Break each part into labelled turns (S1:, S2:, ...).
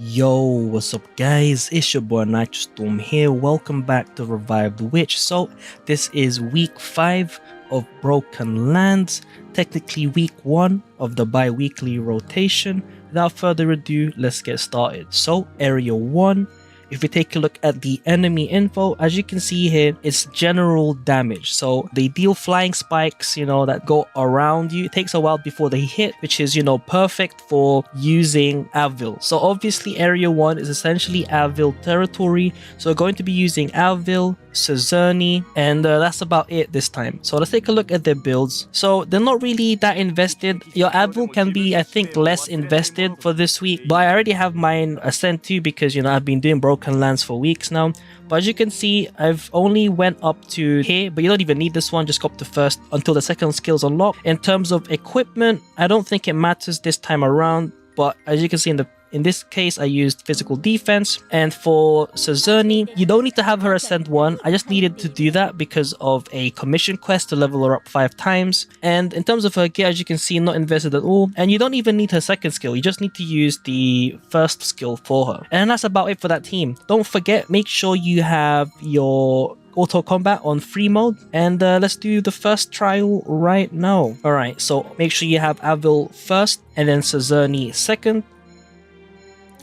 S1: Yo, what's up guys? It's your boy Nitrostorm here. Welcome back to Revive the Witch. So this is week 5 of Broken Lands, technically week 1 of the bi-weekly rotation. Without further ado, let's get started. So area 1, if we take a look at the enemy info, as you can see here, it's general damage. So they deal flying spikes, that go around you. It takes a while before they hit, which is, perfect for using Avil. So obviously area 1 is essentially Avil territory. So we're going to be using Avil, Suzerni, and that's about it this time. So let's take a look at their builds. So they're not really that invested. Your Avil can be, I think, less invested for this week, but I already have mine Ascend 2 because, I've been doing Broken Lands for weeks now. But as you can see, I've only went up to here, but you don't even need this one. Just go up to first until the second skill's unlocked. In terms of equipment, I don't think it matters this time around, but as you can see in this case, I used physical defense. And for Suzerni, you don't need to have her ascend 1. I just needed to do that because of a commission quest to level her up 5 times. And in terms of her gear, as you can see, not invested at all. And you don't even need her second skill. You just need to use the first skill for her. And that's about it for that team. Don't forget, make sure you have your auto combat on free mode, and let's do the first trial right now. Alright, so make sure you have Avil first and then Suzerni second,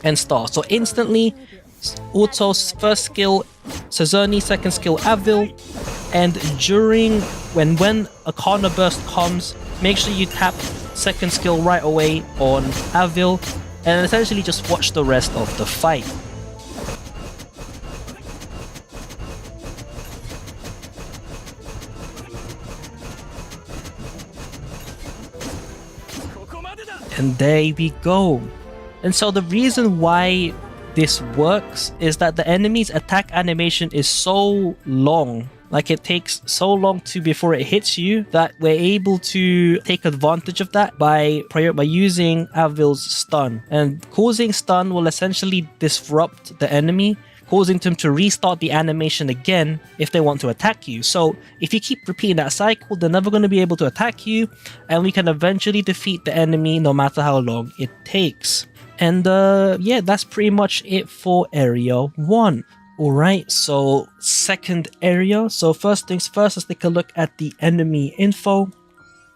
S1: and start. So instantly, Auto's first skill, Suzerni second skill, Avil, and during when a corner burst comes, make sure you tap second skill right away on Avil, and essentially just watch the rest of the fight. And there we go. And so the reason why this works is that the enemy's attack animation is so long, like it takes so long before it hits you, that we're able to take advantage of that by using Avil's stun. And causing stun will essentially disrupt the enemy, causing them to restart the animation again if they want to attack you. So if you keep repeating that cycle, they're never going to be able to attack you, and we can eventually defeat the enemy no matter how long it takes. And yeah, that's pretty much it for area 1. Alright, so second area. So first things first, let's take a look at the enemy info.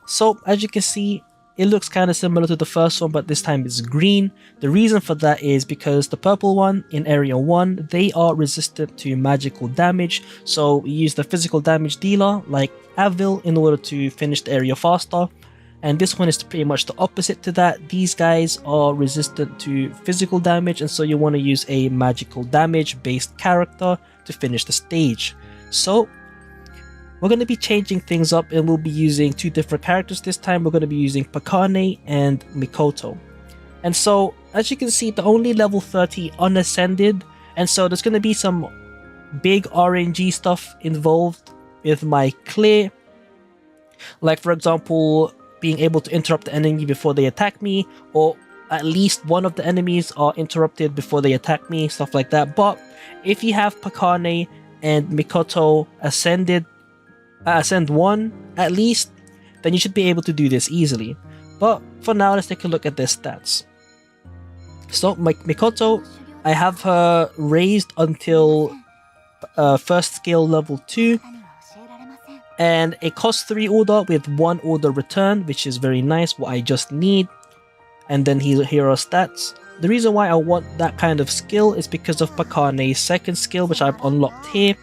S1: So as you can see, it looks kind of similar to the first one, but this time it's green. The reason for that is because the purple one in area 1, they are resistant to magical damage. So we use the physical damage dealer like Avil in order to finish the area faster. And this one is pretty much the opposite to that. These guys are resistant to physical damage, and so you want to use a magical damage based character to finish the stage. So we're going to be changing things up, and we'll be using 2 different characters this time. We're going to be using Pakane and Mikoto. And so as you can see, the only level 30 unascended, and so there's going to be some big RNG stuff involved with my clear. Like for example, being able to interrupt the enemy before they attack me, or at least one of the enemies are interrupted before they attack me, stuff like that. But if you have Pakane and Mikoto ascend 1 at least, then you should be able to do this easily. But for now, let's take a look at their stats. So Mikoto, I have her raised until first skill level 2. And it costs 3 order with 1 order return, which is very nice, what I just need. And then here are stats. The reason why I want that kind of skill is because of Pakane's second skill, which I've unlocked here.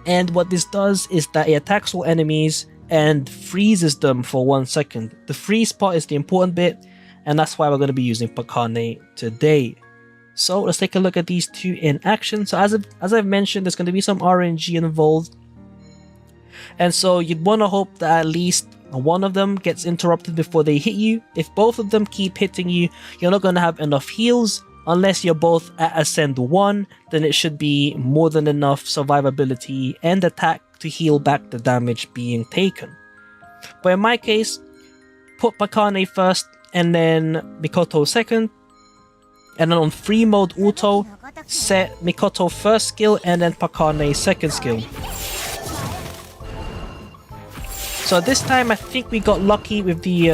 S1: And what this does is that it attacks all enemies and freezes them for 1 second. The freeze part is the important bit, and that's why we're going to be using Pakane today. So let's take a look at these 2 in action. So as I've mentioned, there's going to be some RNG involved. And so you'd want to hope that at least one of them gets interrupted before they hit you. If both of them keep hitting you, you're not going to have enough heals. Unless you're both at Ascend 1, then it should be more than enough survivability and attack to heal back the damage being taken. But in my case, put Pakane first and then Mikoto second. And then on free mode auto, set Mikoto first skill and then Pakane second skill. So this time I think we got lucky with the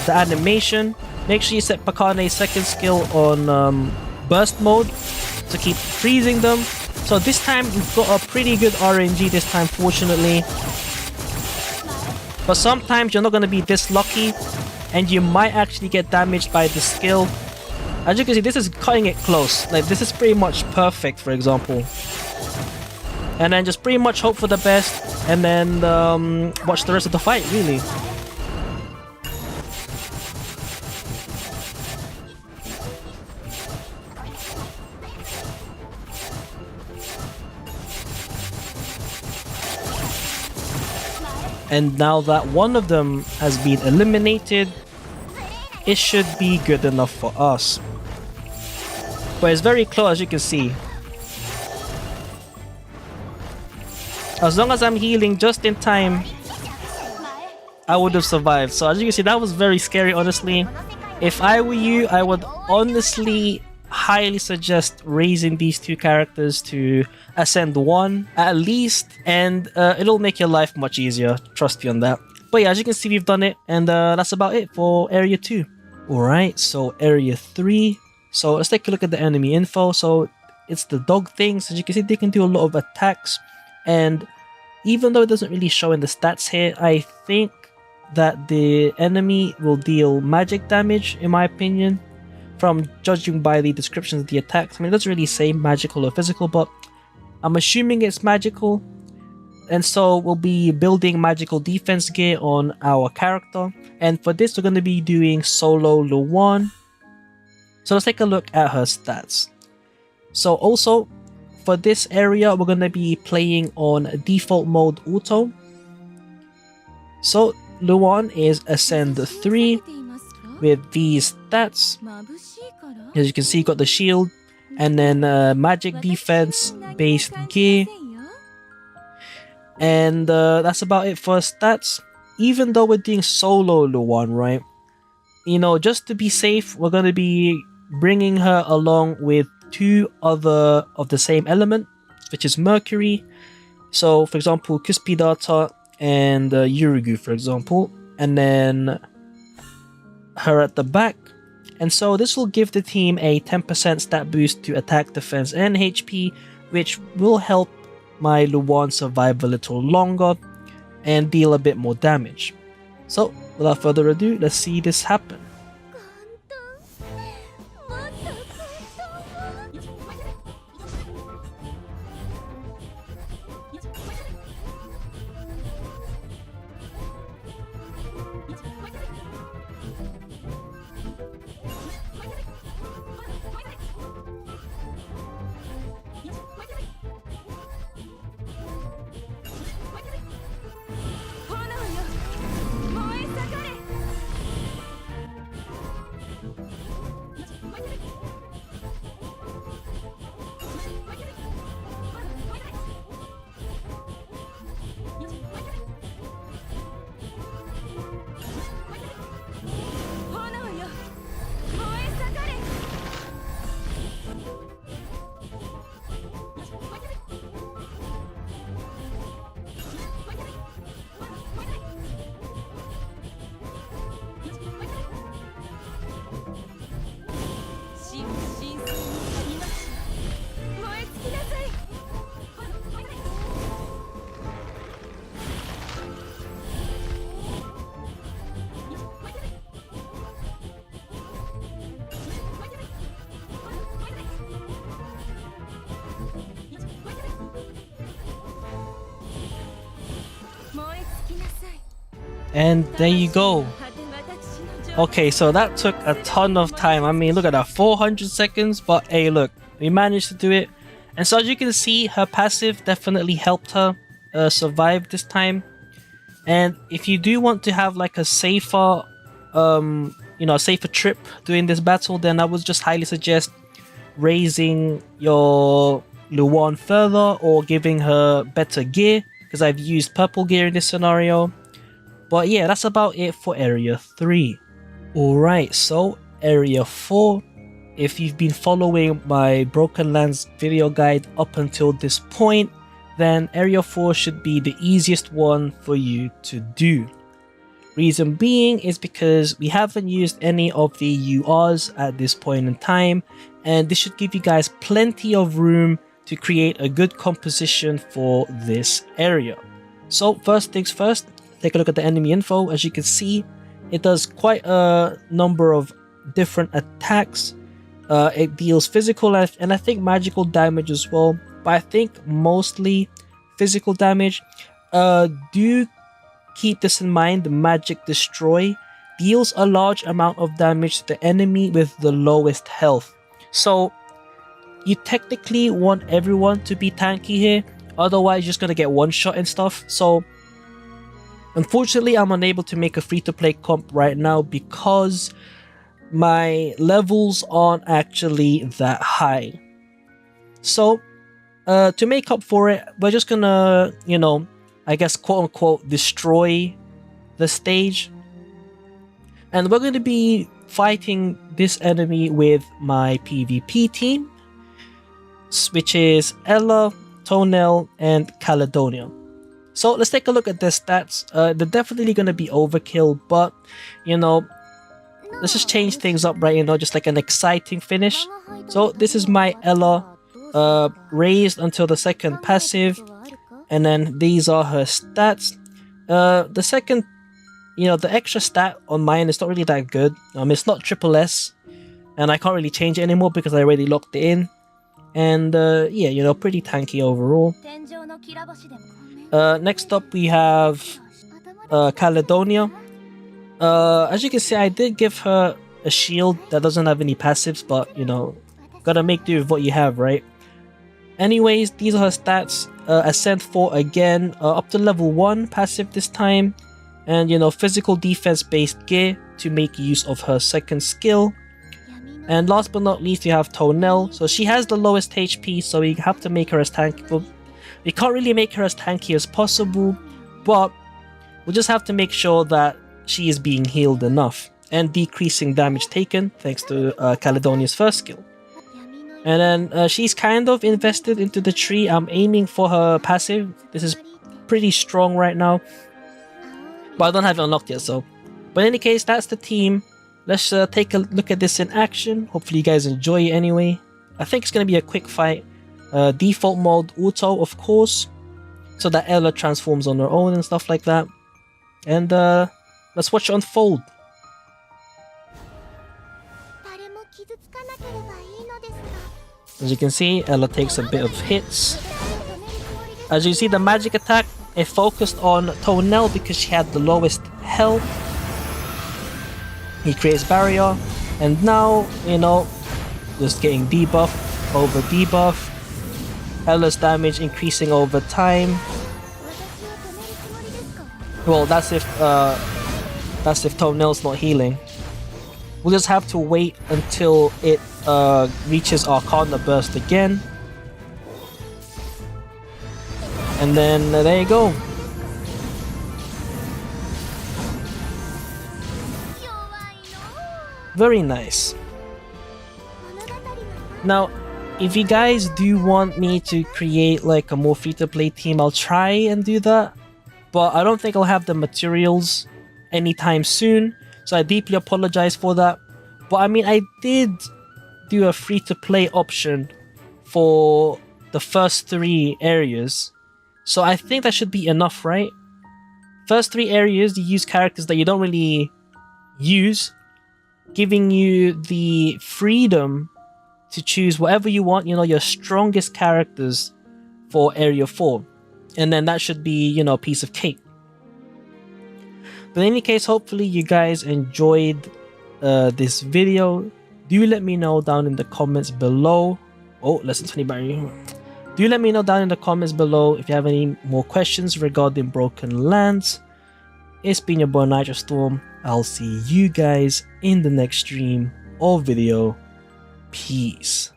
S1: animation. Make sure you set Pakane's second skill on burst mode to keep freezing them. So this time we've got a pretty good RNG this time, fortunately. But sometimes you're not going to be this lucky and you might actually get damaged by the skill. As you can see, this is cutting it close. Like, this is pretty much perfect, for example. And then just pretty much hope for the best and then watch the rest of the fight, really. And now that one of them has been eliminated, it should be good enough for us. But it's very close, as you can see. As long as I'm healing just in time, I would have survived. So as you can see, that was very scary, honestly. If I were you, I would honestly highly suggest raising these two characters to Ascend 1 at least, and it'll make your life much easier, trust me on that. But yeah, as you can see, we've done it, and that's about it for Area 2. Alright, so Area 3. So let's take a look at the enemy info. So it's the dog things. As you can see, they can do a lot of attacks, and even though it doesn't really show in the stats here, I think that the enemy will deal magic damage, in my opinion, from judging by the descriptions of the attacks. I mean, it doesn't really say magical or physical, but I'm assuming it's magical. And so we'll be building magical defense gear on our character. And for this, we're going to be doing solo Luan. So let's take a look at her stats. So also, for this area, we're going to be playing on default mode auto. So Luan is Ascend 3 with these stats. As you can see, got the shield and then magic defense based gear. And that's about it for stats. Even though we're doing solo Luan, right? You know, just to be safe, we're going to be bringing her along with two other of the same element, which is Mercury. So, for example, Cuspidata and Yurugu, for example. And then her at the back. And so this will give the team a 10% stat boost to attack, defense, and HP, which will help my Luan survive a little longer and deal a bit more damage. So, without further ado, let's see this happen. And there you go. Okay, so that took a ton of time. I mean, look at that, 400 seconds, but hey, look, we managed to do it. And so as you can see, her passive definitely helped her survive this time. And if you do want to have like a safer, a safer trip during this battle, then I would just highly suggest raising your Luan further or giving her better gear, because I've used purple gear in this scenario. But yeah, that's about it for Area 3. Alright, so Area 4. If you've been following my Broken Lands video guide up until this point, then Area 4 should be the easiest one for you to do. Reason being is because we haven't used any of the URs at this point in time, and this should give you guys plenty of room to create a good composition for this area. So first things first, take a look at the enemy info. As you can see, it does quite a number of different attacks. It deals physical and I think magical damage as well, but I think mostly physical damage. Do keep this in mind, the Magic Destroy deals a large amount of damage to the enemy with the lowest health. So you technically want everyone to be tanky here, otherwise you're just gonna get one shot and stuff. So unfortunately I'm unable to make a free-to-play comp right now because my levels aren't actually that high. So to make up for it, we're just gonna, you know, I guess quote-unquote destroy the stage, and we're going to be fighting this enemy with my PvP team, which is Ella, Tonel, and Caledonia. So let's take a look at their stats. They're definitely going to be overkill, but you know, let's just change things up, right? You know, just like an exciting finish. So this is my Ella, raised until the second passive, and then these are her stats. The second, you know, the extra stat on mine is not really that good. It's not triple S, and I can't really change it anymore because I already locked it in. And yeah, you know, pretty tanky overall. Next up we have Caledonia. As you can see, I did give her a shield that doesn't have any passives, but you know, gotta make do with what you have, right? Anyways, these are her stats. Ascent 4 again, up to level 1 passive this time, and you know, physical defense based gear to make use of her second skill. And last but not least, we have Tonel. So she has the lowest HP, so we have to make her as tanky. Well, we can't really make her as tanky as possible, but we'll just have to make sure that she is being healed enough and decreasing damage taken thanks to Caledonia's first skill. And then she's kind of invested into the tree. I'm aiming for her passive. This is pretty strong right now, but I don't have it unlocked yet. So, but in any case, that's the team. Let's take a look at this in action. Hopefully you guys enjoy it anyway. I think it's going to be a quick fight. Default mode auto, of course, so that Ella transforms on her own and stuff like that. And let's watch it unfold. As you can see, Ella takes a bit of hits. As you see, the magic attack, it focused on Tonel because she had the lowest health. He creates barrier, and now, you know, just getting debuff over debuff. Ella's damage increasing over time. Well, that's if Tonel's not healing. We'll just have to wait until it reaches Arcana Burst again. And then there you go. Very nice. Now, if you guys do want me to create like a more free-to-play team, I'll try and do that. But I don't think I'll have the materials anytime soon, so I deeply apologize for that. But I mean, I did do a free-to-play option for the first 3 areas, so I think that should be enough, right? First 3 areas, you use characters that you don't really use, giving you the freedom to choose whatever you want, you know, your strongest characters for area 4. And then that should be, you know, a piece of cake. But in any case, hopefully you guys enjoyed this video. Do let me know down in the comments below. Oh, less than 20 barrier. Do let me know down in the comments below if you have any more questions regarding Broken Lands. It's been your boy Nitrostorm. I'll see you guys in the next stream or video. Peace.